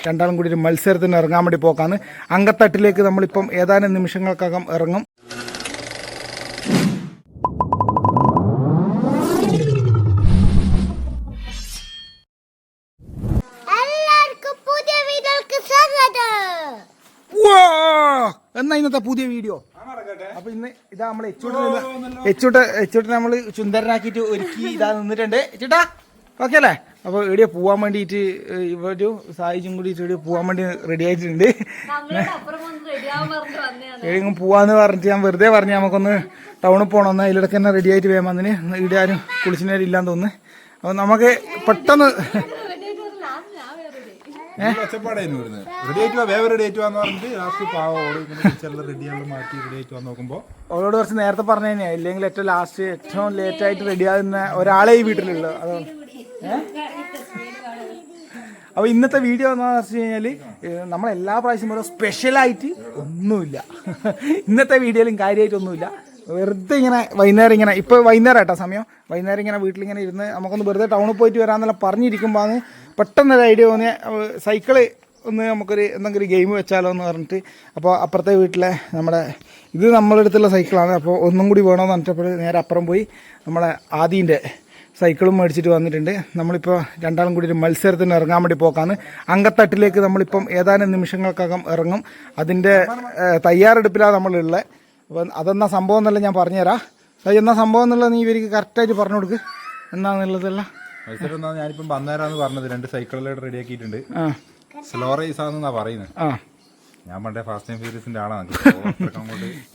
രണ്ടാളും കൂടി ഒരു മത്സരത്തിന് ഇറങ്ങാൻ വേണ്ടി പോക്കാണ്. അങ്കത്തട്ടിലേക്ക് നമ്മളിപ്പം ഏതാനും നിമിഷങ്ങൾക്കകം ഇറങ്ങും. എന്നാ ഇന്നത്തെ പുതിയ വീഡിയോ. അപ്പൊ ഇന്ന് ഇതാ നമ്മള് എച്ചൂട്ട് നമ്മള് ചുന്ദരനാക്കിട്ട് ഒരുക്കി ഇതാ നിന്നിട്ടുണ്ട്. എച്ചൂട്ടാ ഓക്കെ അല്ലേ? അപ്പൊ എവിടെയാ പോവാൻ വേണ്ടിട്ട് ഇവരും സായിച്ചും കൂടി ഇവിടെ പോവാൻ വേണ്ടി റെഡി ആയിട്ടുണ്ട്. എവിടെയെങ്കിലും പോവാന്ന് പറഞ്ഞിട്ട് ഞാൻ വെറുതെ പറഞ്ഞു നമുക്കൊന്ന് ടൗണിൽ പോകണമെന്ന്. അതിലിടക്ക് തന്നെ റെഡി ആയിട്ട് വേഗം വന്നിന്. ഇവിടെ ആരും കുളിച്ചിനേരം ഇല്ലാന്ന് തോന്നുന്നു. അപ്പൊ നമുക്ക് പെട്ടെന്ന് അവളോട് കുറച്ച് നേരത്തെ പറഞ്ഞു കഴിഞ്ഞാൽ ഇല്ലെങ്കിൽ ഏറ്റവും ലേറ്റ് ആയിട്ട് റെഡി ആകുന്ന ഒരാളെ ഈ വീട്ടിലുള്ളു. അതുകൊണ്ട് അപ്പൊ ഇന്നത്തെ വീഡിയോ എന്ന് വെച്ച് കഴിഞ്ഞാല് നമ്മളെല്ലാ പ്രാവശ്യം പോലെ സ്പെഷ്യലായിട്ട് ഒന്നുമില്ല. ഇന്നത്തെ വീഡിയോയിലും കാര്യമായിട്ടൊന്നുമില്ല. വെറുതെ ഇങ്ങനെ വൈകുന്നേരം ഇങ്ങനെ ഇപ്പോൾ വൈകുന്നേരം കേട്ടോ സമയം. വൈകുന്നേരം ഇങ്ങനെ വീട്ടിലിങ്ങനെ ഇരുന്ന് നമുക്കൊന്ന് വെറുതെ ടൗണിൽ പോയിട്ട് വരാമെന്നെല്ലാം പറഞ്ഞിരിക്കുമ്പോൾ ആണ് പെട്ടെന്നൊരു ഐഡിയ തോന്നിയ സൈക്കിള് ഒന്ന് നമുക്കൊരു എന്തെങ്കിലും ഗെയിം വെച്ചാലോ എന്ന് പറഞ്ഞിട്ട്. അപ്പോൾ അപ്പുറത്തെ വീട്ടിലെ ഇത് നമ്മുടെ അടുത്തുള്ള സൈക്കിളാണ്. അപ്പോൾ ഒന്നും കൂടി വേണമെന്ന് പറഞ്ഞപ്പോൾ നേരെ അപ്പുറം പോയി നമ്മളെ ആദീൻ്റെ സൈക്കിളും മേടിച്ചിട്ട് വന്നിട്ടുണ്ട്. നമ്മളിപ്പോൾ രണ്ടാളും കൂടി ഒരു മത്സരത്തിന് ഇറങ്ങാൻ വേണ്ടി പോക്കാണ്. അങ്കത്തട്ടിലേക്ക് നമ്മളിപ്പം ഏതാനും നിമിഷങ്ങൾക്കകം ഇറങ്ങും. അതിൻ്റെ തയ്യാറെടുപ്പിലാണ് നമ്മളുള്ളത്. അപ്പം അതെന്നാ സംഭവം എന്നല്ല ഞാൻ പറഞ്ഞുതരാം. എന്നാ സംഭവം എന്നുള്ളത് നീ ഇവർക്ക് കറക്റ്റായിട്ട് പറഞ്ഞു കൊടുക്ക് എന്നാന്നുള്ളതല്ല. മത്സരം ഞാനിപ്പം വന്നേരാന്ന് പറഞ്ഞത് 2 സൈക്കിളിലായിട്ട് റെഡി ആക്കിയിട്ടുണ്ട്. സ്ലോ റേസ് ആണെന്നാ പറയുന്നത്. ഞാൻ പണ്ടേ ഫാസ്റ്റ് ആൻഡ് ഫ്യൂരിയസിന്റെ ആളാണ്.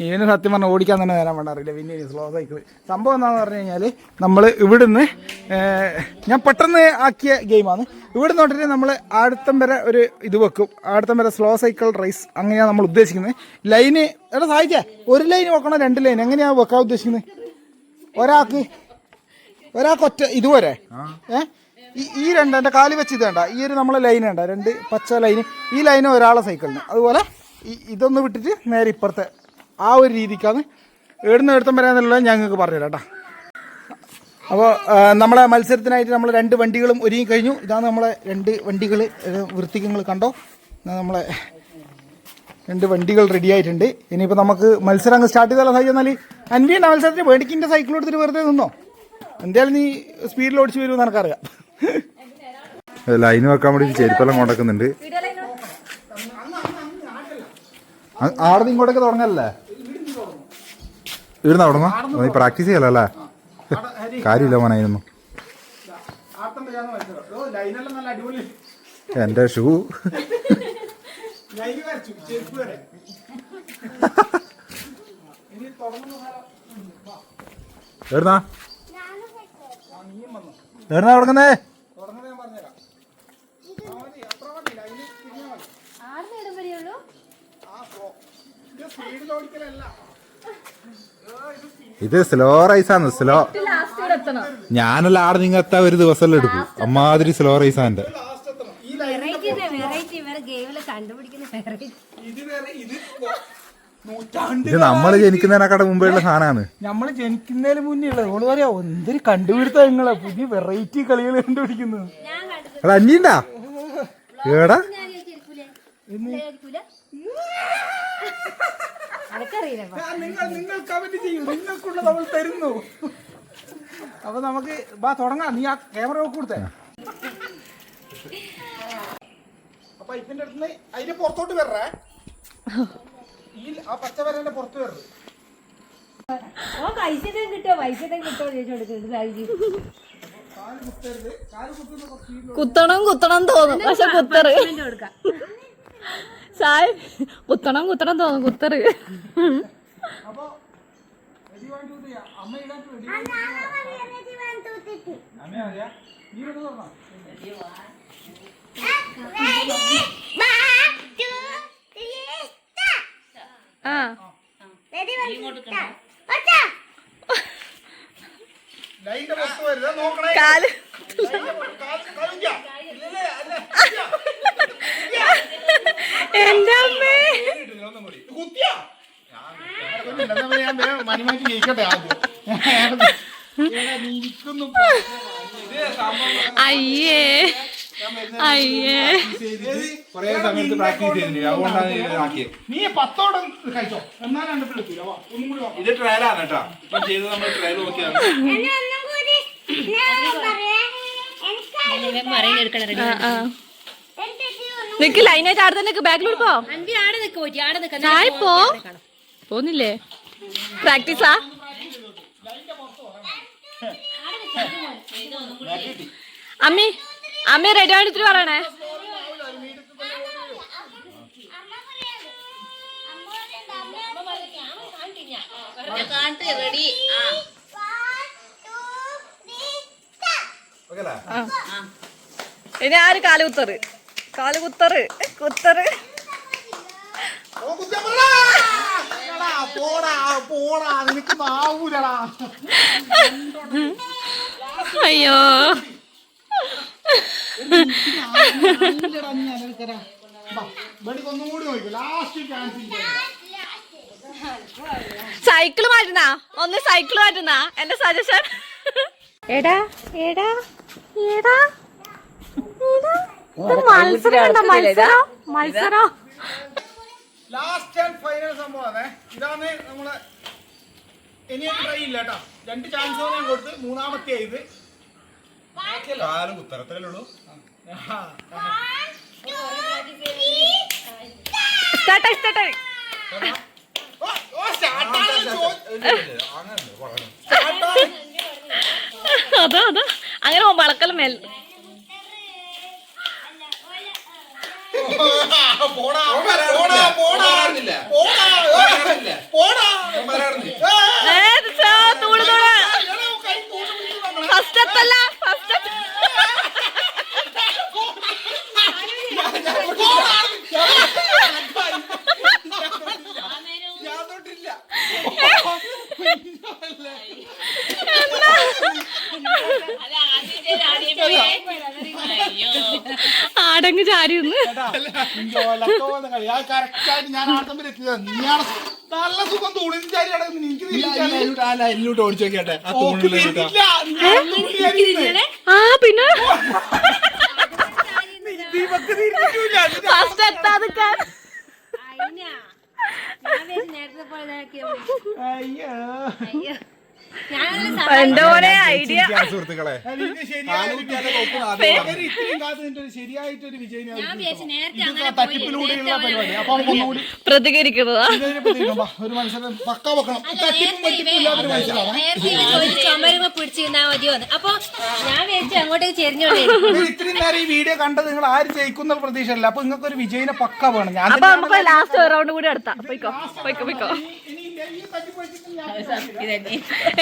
ഇവന് സത്യം പറഞ്ഞാൽ ഓടിക്കാൻ തന്നെ നേരം വേണ്ട അറിയില്ല. പിന്നെ സ്ലോ സൈക്കിൾ സംഭവം എന്താണെന്ന് പറഞ്ഞു കഴിഞ്ഞാൽ നമ്മൾ ഇവിടുന്ന് ഞാൻ പെട്ടെന്ന് ആക്കിയ ഗെയിമാണ്. ഇവിടുന്ന് തൊട്ടിട്ട് നമ്മൾ ആടത്തം വരെ ഒരു ഇത് വെക്കും. ആടത്തം വരെ സ്ലോ സൈക്കിൾ റേസ് അങ്ങനെയാണ് നമ്മൾ ഉദ്ദേശിക്കുന്നത്. ലൈന് എടാ സഹായിച്ചേ, ഒരു ലൈൻ വെക്കണം 2 ലൈൻ എങ്ങനെയാണ് വെക്കാൻ ഉദ്ദേശിക്കുന്നത്? ഒരാൾക്ക് ഒറ്റ ഇതുവരെ ഈ 2 എൻ്റെ കാല് വെച്ച് ഇത് വേണ്ട. ഈ ഒരു നമ്മളെ ലൈൻ വേണ്ട, 2 പച്ച ലൈന്. ഈ ലൈന് ഒരാളെ സൈക്കിളിന്. അതുപോലെ ഇതൊന്ന് വിട്ടിട്ട് നേരെ ഇപ്പുറത്തെ ആ ഒരു രീതിക്കാണ് എവിടുന്ന് എടുത്തും വരാന്നുള്ളത് ഞങ്ങൾക്ക് പറഞ്ഞുതരാം കേട്ടോ. അപ്പോൾ നമ്മളെ മത്സരത്തിനായിട്ട് നമ്മൾ 2 വണ്ടികളും ഒരുങ്ങി കഴിഞ്ഞു. ഇതാണ് നമ്മളെ 2 വണ്ടികൾ. വൃത്തിക്ക് നിങ്ങൾ കണ്ടോ? നമ്മളെ 2 വണ്ടികൾ റെഡി ആയിട്ടുണ്ട്. ഇനിയിപ്പോൾ നമുക്ക് മത്സരം അങ്ങ് സ്റ്റാർട്ട് ചെയ്താലോ? സൈ എന്നാൽ അൻവിയുടെ മത്സരത്തിന് വേണ്ടിക്കിൻ്റെ സൈക്കിൾ എടുത്തിട്ട് വെറുതെ നിന്നോ? എന്തായാലും നീ സ്പീഡിൽ ഓടിച്ച് വരുമെന്ന് എനിക്കറിയാം. ലൈന് വെക്കാൻ വേണ്ടി ചെരുപ്പെല്ലാം കൊണ്ടുവെക്കുന്നുണ്ട്. ആടെ ഇങ്ങോട്ടൊക്കെ തുടങ്ങല്ലേ? ഇവിടുന്ന് തുടങ്ങാ? നീ പ്രാക്ടീസ് ചെയ്യല്ലോ അല്ലേ? കാര്യമില്ല മോനായിരുന്നു. എന്റെ ഷൂ എവിടുന്നാ തുടങ്ങുന്നേ? ഇത് സ്ലോ റൈസാണ്. സ്ലോ ഞാനല്ല ആടെ നിങ്ങൾ എത്താൻ ഒരു ദിവസം എടുക്കും. അമ്മാതിരി സ്ലോ റൈസാ എന്റെ. ഇത് നമ്മള് ജനിക്കുന്നതിനെക്കാട്ട് മുമ്പേയുള്ള സാധനമാണ്. നമ്മള് ജനിക്കുന്നതിന് മുന്നേ ഉള്ളത്. ഓള് പറയാ എന്തൊരു കണ്ടുപിടുത്ത നിങ്ങളെ പുതിയ വെറൈറ്റി കളികൾ കണ്ടുപിടിക്കുന്നത്. അത് അഞ്ഞിണ്ടാ ഏടാ നിങ്ങൾ കമന്റ് ചെയ്യൂ. നിങ്ങൾക്കുള്ള നമ്മൾ തരുന്നു. അപ്പൊ നമുക്ക് തുടങ്ങാം. നീ ആ ക്യാമറ കൊടുത്തേ. അപ്പൊ ഇപ്പിന്റെ അടുത്ത് അതിന്റെ പുറത്തോട്ട് വരേ. ആ പച്ച വരന്റെ പുറത്ത് വരരുത്. കുത്തണം തോന്നും പക്ഷെ കുത്തറ് സായ് കുത്തണം തോന്നും കുത്തറ്. കാല് എന്റെ അമ്മേ മണിമാറ്റി ജയിക്കട്ടെ ആദ്യം. അയ്യേ അയ്യേ കൊറേ സമയത്ത് പ്രാക്ടീസ് ചെയ്തിട്ടുണ്ട്, അതുകൊണ്ടാണ് ഇത് ആക്കിയത്. നീ 10 കഴിച്ചോ, എന്നാലും ഒന്നും കൂടി ഇത് ട്രയലാണ് കേട്ടോ, ഇപ്പൊ ചെയ്ത് നമ്മൾ ട്രയൽ നോക്കിയാണ്. നിക്ക് ലൈനായിട്ട് ആടെ തന്നെ ബാക്കിലോട്ട് പോ. ഞാൻ പോ പോന്നില്ലേ? പ്രാക്ടീസാ? അമ്മി അമ്മ റെഡി ആയിട്ട് ഇത്തിരി പറയണേ. ഇനി ആര് കാലുകുത്തറ് കാലുകുത്തറ് കുത്തറ്. അയ്യോ സൈക്കിള് മാറ്റുന്ന ഒന്ന് സൈക്കിള് മാറ്റുന്ന എന്റെ സജഷൻ. എടാ എടാ എടാ മത്സരം മത്സരം മത്സരം. ലാസ്റ്റ് ആൻഡ് ഫൈനൽ സംഭവമാണ്. ഇതാണ് നമ്മള് ഇനിയും ട്രൈ ഇല്ല കേട്ടോ. 2 ചാൻസ് ഞാൻ കൊടുത്ത്, മൂന്നാമത്തെ ഇത് കാലും ഉത്തരത്തിലേ ഉള്ളൂ. അതാ അതാ അങ്ങനെ വളക്കൽ മേൽ ഫസ്റ്റ് എത്തല്ല ഫസ്റ്റ് ആടങ്ങ് ചാരിയൊന്ന് നല്ല സുഖം എല്ലോട്ട് ഓടിച്ചു നോക്കിയാട്ടെ. ആ പിന്നെ ഫസ്റ്റ് എത്താതിക്കാൻ എന്റെ പോലെ ഐഡിയ. സുഹൃത്തുക്കളെ ശരിയായിട്ടൊരു വിജയം തട്ടിപ്പിലൂടെയുള്ള പരിപാടി. അപ്പൊ ഒന്നുകൂടി പ്രതികരിക്കുന്നതാ. ഒരു മത്സരം പക്ക വെക്കണം. തട്ടിപ്പും പറ്റിപ്പില്ലാത്തൊരു മത്സരമാണ്. ചുമരുമ പിടിച്ചിരുന്നാ മതിയോന്ന്. അപ്പൊ ഞാൻ വിചാരിച്ചു അങ്ങോട്ടേക്ക് ചെരിഞ്ഞോളേ. ഇത്രയും നേരം ഈ വീഡിയോ കണ്ടത് നിങ്ങൾ ആര് ജയിക്കുന്ന പ്രതീക്ഷയല്ല. അപ്പൊ നിങ്ങൾക്ക് ഒരു വിജയിനെ പക്ക വേണം. ഞാൻ അപ്പൊ നമുക്ക് ലാസ്റ്റ് റൗണ്ട് കൂടി എടുത്താ. പോയിക്കോ പോയിക്കോ പോയിക്കോ.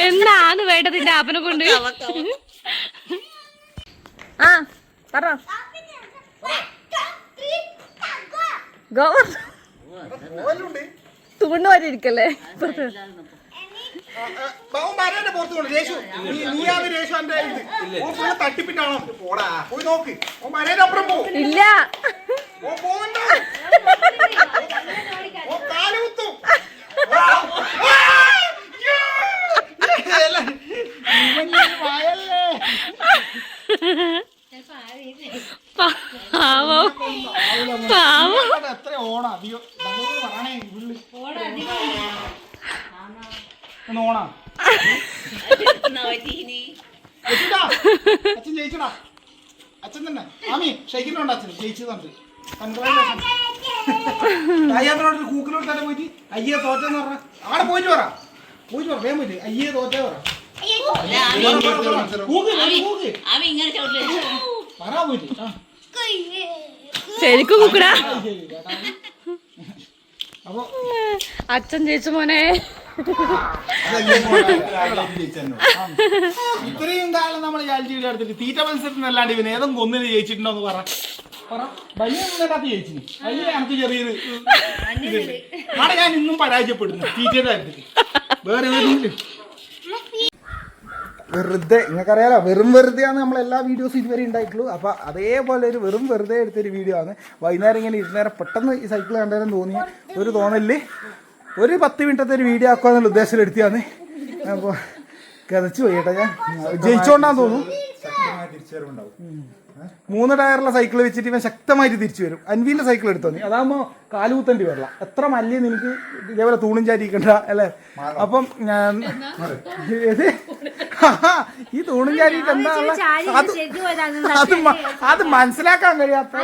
എന്താണ് വേണ്ടത് നിന്റെ ആപ്പനെ കൊണ്ട്? ആ പറ ഗോ തൂണ് വരെ ഇരിക്കല്ലേ. തട്ടിപ്പിട്ടാണോ? പോയി നോക്ക്. മരേനപ്പുറം പോ. ഇല്ല കാലുകുത്തും. പാവം പാവം. എത്ര ഓണ അധികം പറയണേ. ഓണാ അച്ഛൻ ജയിച്ചടാ. അച്ഛൻ തന്നെ ആമി ഷെയ്ക്കിനുണ്ട്. അച്ഛൻ ജയിച്ചതുണ്ട്. അയ്യാത്തോട് കൂക്കിലോട്ട് തന്നെ പോയിട്ട് അയ്യേ തോറ്റെന്ന് പറഞ്ഞ അവിടെ പോയിട്ട് പറ. പോയിട്ട് പറ വേഗം പോയിട്ട് അയ്യേ തോറ്റേ പറ. പറയാ പോയിട്ട് ശരിക്കും കൂക്കടാ. അപ്പൊ അച്ഛൻ ജയിച്ചു മോനെ. ഇത്രയും കാലം നമ്മൾ ചാലിറ്റി വീഡിയോ എടുത്തിട്ട് തീറ്റ മത്സരത്തിനല്ലാണ്ട് ഇവന് ഏതെങ്കിലും ഒന്നിന് ജയിച്ചിട്ടുണ്ടോ എന്ന് പറ. ബയ്യത്ത് ജയിച്ചിന്. ബയ്യ എനിക്ക് ചെറിയൊരു അവിടെ ഞാൻ ഇന്നും പരാജയപ്പെടുന്നു തീറ്റയുടെ കാര്യത്തിൽ. വേറെ ഏതെങ്കിലും വെറുതെ നിങ്ങൾക്കറിയാലോ വെറുതെയാണ് നമ്മളെല്ലാ വീഡിയോസും ഇതുവരെ ഉണ്ടായിട്ടുള്ളൂ. അപ്പോൾ അതേപോലെ ഒരു വെറുതെ എടുത്തൊരു വീഡിയോ ആണ്. വൈകുന്നേരം ഇങ്ങനെ ഇരുന്നേരം പെട്ടെന്ന് ഈ സൈക്കിൾ കണ്ടേരം തോന്നിയ ഒരു തോന്നലിൽ ഒരു 10 മിനിറ്റത്തെ ഒരു വീഡിയോ ആക്കുക എന്നുള്ള ഉദ്ദേശത്തിൽ എടുത്തിയാണ്. അപ്പോൾ കിതച്ചു പോയി കേട്ടോ. ഞാൻ ജയിച്ചോണ്ടാന്ന് തോന്നുന്നു. 3 ടയറുള്ള സൈക്കിൾ വെച്ചിട്ട് ഇവൻ ശക്തമായിട്ട് തിരിച്ചു വരും. അൻവീൻ്റെ സൈക്കിൾ എടുത്തോ നീ, അതാകുമ്പോൾ കാലുകുത്തേണ്ടി വരില്ല. എത്ര മല്ലിയ നിനക്ക് ഇതേപോലെ തൂണും ചാരിക്കണ്ട അല്ലേ. അപ്പം ഞാൻ ഈ തൂണും ചാരിയിട്ട് എന്താ അത് മനസ്സിലാക്കാൻ കഴിയാത്ത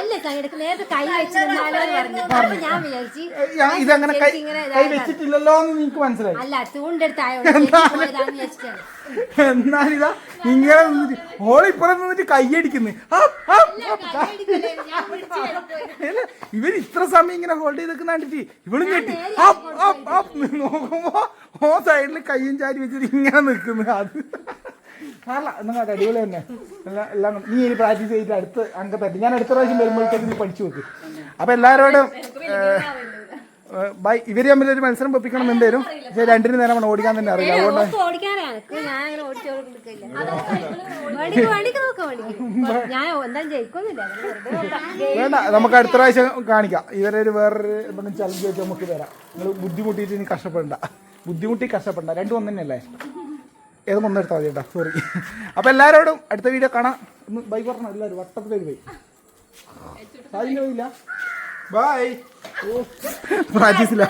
ഇതങ്ങനെ കൈ വെച്ചിട്ടില്ലല്ലോ എന്ന് നിനക്ക് മനസ്സിലായി. എന്നാലിതാ ഇങ്ങനെ നിന്നിട്ട് ഓളിപ്പുറം നിന്നിട്ട് കൈയടിക്കുന്നു. ഇവർ ഇത്ര സമയം ഇങ്ങനെ ഹോൾഡ് ചെയ്ത് കണ്ടിട്ട് ഇവളും ഞെട്ടി നോക്കുമ്പോ ഓ സൈഡിൽ കയ്യും ചാരി വെച്ചിട്ട് ഇങ്ങനെ നിൽക്കുന്നു. അത് അല്ല എന്നാ അടിപൊളി തന്നെ എല്ലാം. നീ ഇനി പ്രാക്ടീസ് ചെയ്തിട്ട് അടുത്ത അംഗത്തായിട്ട് ഞാൻ അടുത്ത പ്രാവശ്യം വരുമ്പോഴത്തേക്ക് നീ പഠിച്ചു നോക്ക്. അപ്പൊ എല്ലാവരോടും ബൈ. ഇവര് തമ്മിൽ ഒരു മത്സരം പൊപ്പിക്കണം എന്തേലും. പക്ഷെ രണ്ടിനും നേരം ഓടിക്കാൻ തന്നെ അറിയില്ല. അതുകൊണ്ട് വേണ്ട, നമുക്ക് അടുത്ത പ്രാവശ്യം കാണിക്കാം. ഇവരെ ഒരു വേറൊരു എന്തെങ്കിലും ചലഞ്ച് വെച്ച് നമുക്ക് തരാം. നിങ്ങൾ ബുദ്ധിമുട്ടിയിട്ട് ഇനി കഷ്ടപ്പെടണ്ട. ബുദ്ധിമുട്ടി കഷ്ടപ്പെടണ്ട. രണ്ടും ഒന്നു തന്നെയല്ലേ. ഏതും ഒന്നെടുത്താൽ മതി കേട്ടോ. സോറി. അപ്പോൾ എല്ലാവരോടും അടുത്ത വീഡിയോ കാണാം. ഒന്ന് ബൈ പറഞ്ഞോ എല്ലാവരും. വട്ടത്തിലൊരു ബൈ. സാധിക്കാൻ പോയില്ല. ബൈ. പ്രാക്ടീസില്ല.